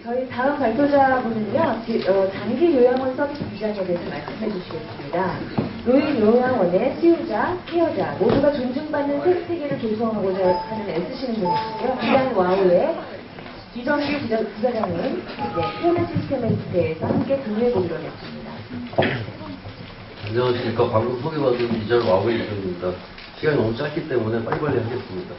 저희 다음 발표자분은요, 장기 요양원 서비스 디자인에 대해서 말씀해 주시겠습니다. 노인 요양원의 수요자, 케어자 모두가 존중받는 세계를 조성하고자 하는 애쓰시는 분이시고요. 디자인 와우의 이정규 부사장은 케어 시스템에 대해서 함께 공유해 보기로 했습니다. 안녕하십니까. 방금 소개받은 디자인 와우의 이정규입니다. 시간이 너무 짧기 때문에 빨리빨리 하겠습니다.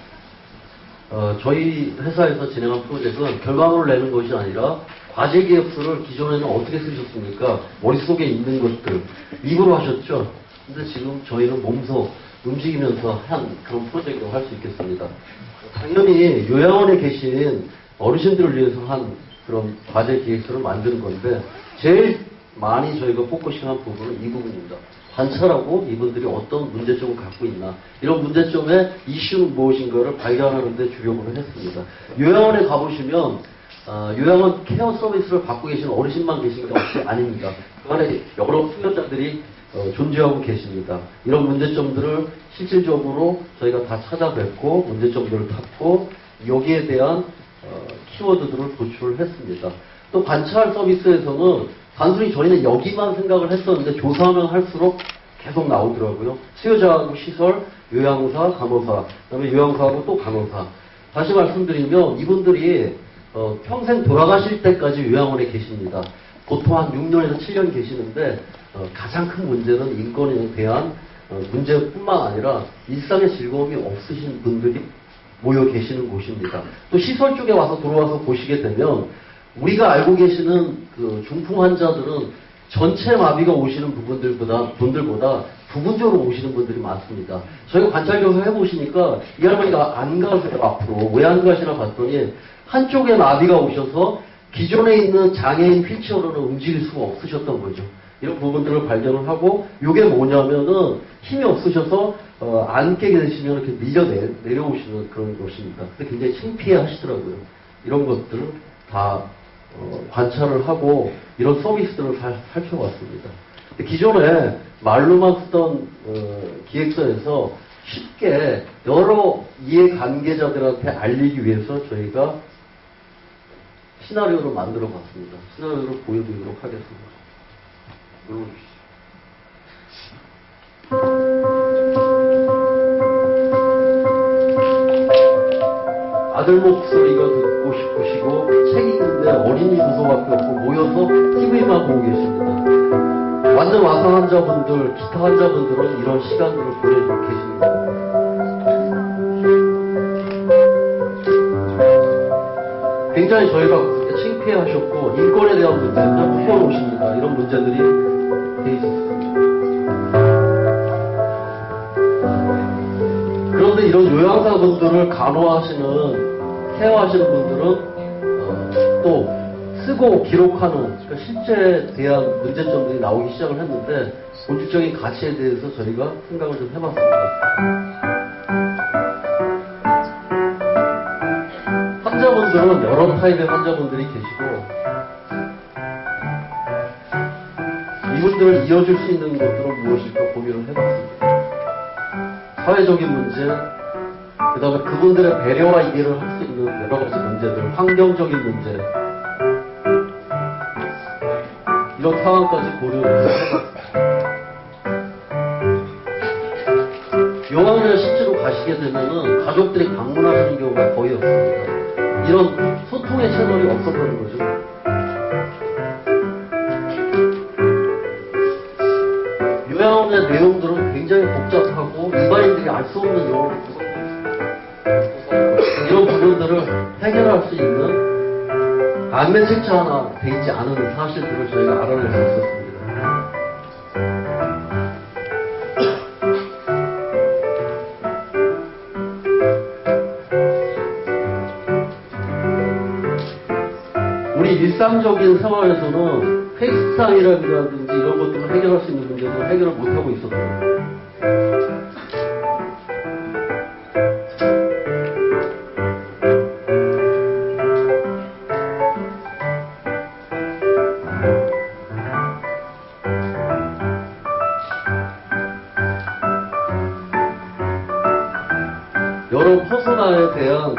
저희 회사에서 진행한 프로젝트는 결과물을 내는 것이 아니라 과제 기획서를 기존에는 어떻게 쓰셨습니까? 머릿속에 있는 것들 입으로 하셨죠? 근데 지금 저희는 몸소 움직이면서 한 그런 프로젝트를 할 수 있겠습니다. 당연히 요양원에 계신 어르신들을 위해서 한 그런 과제 기획서를 만드는 건데 제일 많이 저희가 포커싱한 부분은 이 부분입니다. 관찰하고 이분들이 어떤 문제점을 갖고 있나, 이런 문제점의 이슈는 무엇인가를 발견하는 데 주력을 했습니다. 요양원에 가보시면 요양원 케어 서비스를 받고 계신 어르신만 계신 게 아닙니다. 그 안에 여러 수요자들이 존재하고 계십니다. 이런 문제점들을 실질적으로 저희가 다 찾아뵙고 문제점들을 찾고 여기에 대한 키워드들을 도출을 했습니다. 또 관찰 서비스에서는 단순히 저희는 여기만 생각을 했었는데 조사하면 할수록 계속 나오더라고요. 수요자하고 시설, 요양사, 간호사, 그다음에 요양사하고 또 간호사. 다시 말씀드리면 이분들이 평생 돌아가실 때까지 요양원에 계십니다. 보통 한 6년에서 7년 계시는데 가장 큰 문제는 인권에 대한 문제뿐만 아니라 일상의 즐거움이 없으신 분들이 모여 계시는 곳입니다. 또 시설 쪽에 와서 들어와서 보시게 되면 우리가 알고 계시는 그 중풍 환자들은 전체 마비가 오시는 분들보다 부분적으로 오시는 분들이 많습니다. 저희가 관찰 조사 해보시니까 이 할머니가 안 가세요, 앞으로. 왜 안 가시나 봤더니 한쪽에 마비가 오셔서 기존에 있는 장애인 휠체어로는 움직일 수가 없으셨던 거죠. 이런 부분들을 발견을 하고 이게 뭐냐면은 힘이 없으셔서 앉게 되시면 이렇게 내려오시는 그런 것입니다. 근데 굉장히 창피해 하시더라고요. 이런 것들을 다 관찰을 하고 이런 서비스들을 살펴봤습니다. 기존에 말로만 쓰던 기획서에서 쉽게 여러 이해관계자들한테 알리기 위해서 저희가 시나리오를 만들어 봤습니다. 시나리오를 보여드리도록 하겠습니다. 눌러주시죠. 아들 목소리가 듣고 싶으시고 책이 있는데 어린이 도서밖에 없고 모여서 TV만 보고 계십니다. 완전 와상 환자분들, 기타 환자분들은 이런 시간들을 보내주고 계십니다. 굉장히 저희가 창피해 하셨고 인권에 대한 문제들 무서워오십니다. 이런 문제들이 돼 있었습니다. 그런데 이런 요양사분들을 간호하시는 케어하시는 분들은 또 쓰고 기록하는, 그러니까 실제에 대한 문제점들이 나오기 시작을 했는데 본질적인 가치에 대해서 저희가 생각을 좀 해봤습니다. 환자분들은 여러 타입의 환자분들이 계시고 이분들을 이어줄 수 있는 것들은 무엇일까 고민을 해봤습니다. 사회적인 문제, 그 다음에 그분들의 배려와 이해를 할 수 있는 여러 가지 문제들, 환경적인 문제, 이런 상황까지 고려해서 해봤습니다. 요양원에 실제로 가시게 되면은 가족들이 방문하시는 경우가 거의 없습니다. 이런 소통의 채널이 없었다는 거죠. 요양원의 내용들은 굉장히 복잡하고 일반인들이 알 수 없는 용어를 구성되어 있습니다. 이런 부분들을 해결할 수 있는 안면 책자 하나 돼 있지 않은 사실들을 저희가 알아낼 수 있었습니다. 우리 일상적인 생활에서는 페이스타임이라든지 이런 것들을 해결할 수 있는 문제들을 해결을 못하고 있었거든요. 여러 퍼소나에 대한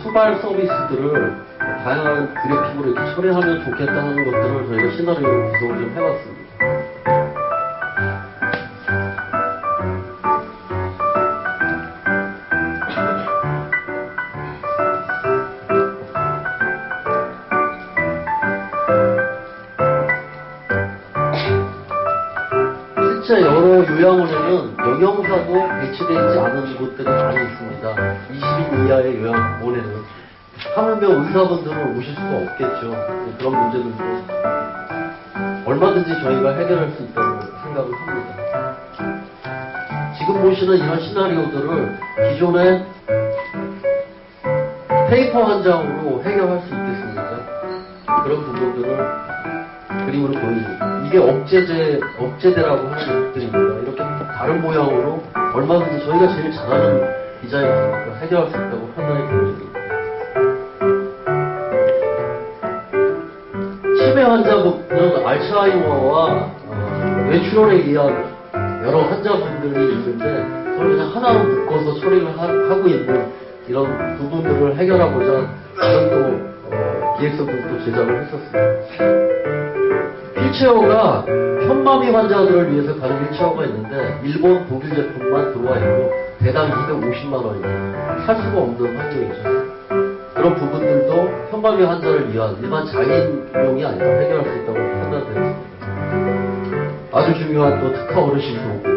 수발 서비스들을 다양한 그래픽으로 이렇게 처리하면 좋겠다는 것들을 저희가 시나리오로 구성을 좀 해봤습니다. 실제 여러 요양원에는 영양사도 배치되어 있지 않은 곳들이 많이 있습니다. 20인 이하의 요양원에는. 하물며 의사분들은 오실 수가 없겠죠. 그런 문제들도 얼마든지 저희가 해결할 수 있다고 생각을 합니다. 지금 보시는 이런 시나리오들을 기존의 페이퍼 한 장으로 해결할 수 있겠습니까? 그런 부분들을 그림으로 보여줍니다. 이게 억제대라고 하는 것들입니다. 이렇게 다른 모양으로 얼마든지 저희가 제일 잘하는 디자이너니까 해결할 수 있다고 판단이 되어집니다. 치매 환자분은 알츠하이머와 뇌출혈에 의한 여러 환자분들이 있는데 그걸 그냥 하나로 묶어서 처리를 하고 있는 이런 부분들을 해결하고자 저희 또 기획서들도 제작을 했었습니다. 휠체어가 현마비 환자들을 위해서 가는 휠체어가 있는데 일본 독일 제품만 들어와 있고 대당 250만 원입니다. 살 수가 없는 환경이죠. 그런 부분들도 현마비 환자를 위한 일반 장애인용이 아니라 해결할 수 있다고 판단되었습니다. 아주 중요한 또 특화 어르신 도구.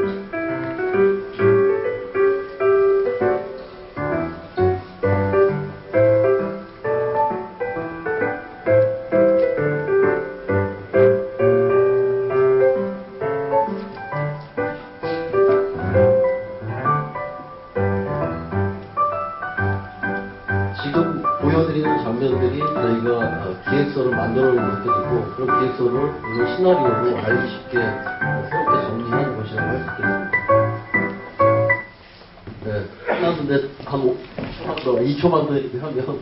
지금 보여드리는 장면들이 저희가 기획서를 만들어 놓게 되고 그런 기획서를 이런 시나리오로 알기 쉽게 새롭게 정리하는 것이라고 할 수 있겠습니다. 네, 끝났는데 한 5초만 더, 2초만 더 이렇게 하면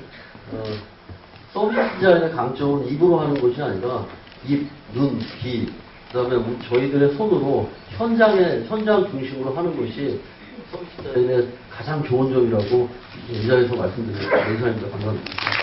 서비스 디자인의 강점은 입으로 하는 것이 아니라 입, 눈, 귀, 그 다음에 저희들의 손으로 현장 중심으로 하는 것이 서비스 디자인의 가장 좋은 점이라고 이 자리에서 말씀드립니다. 감사합니다.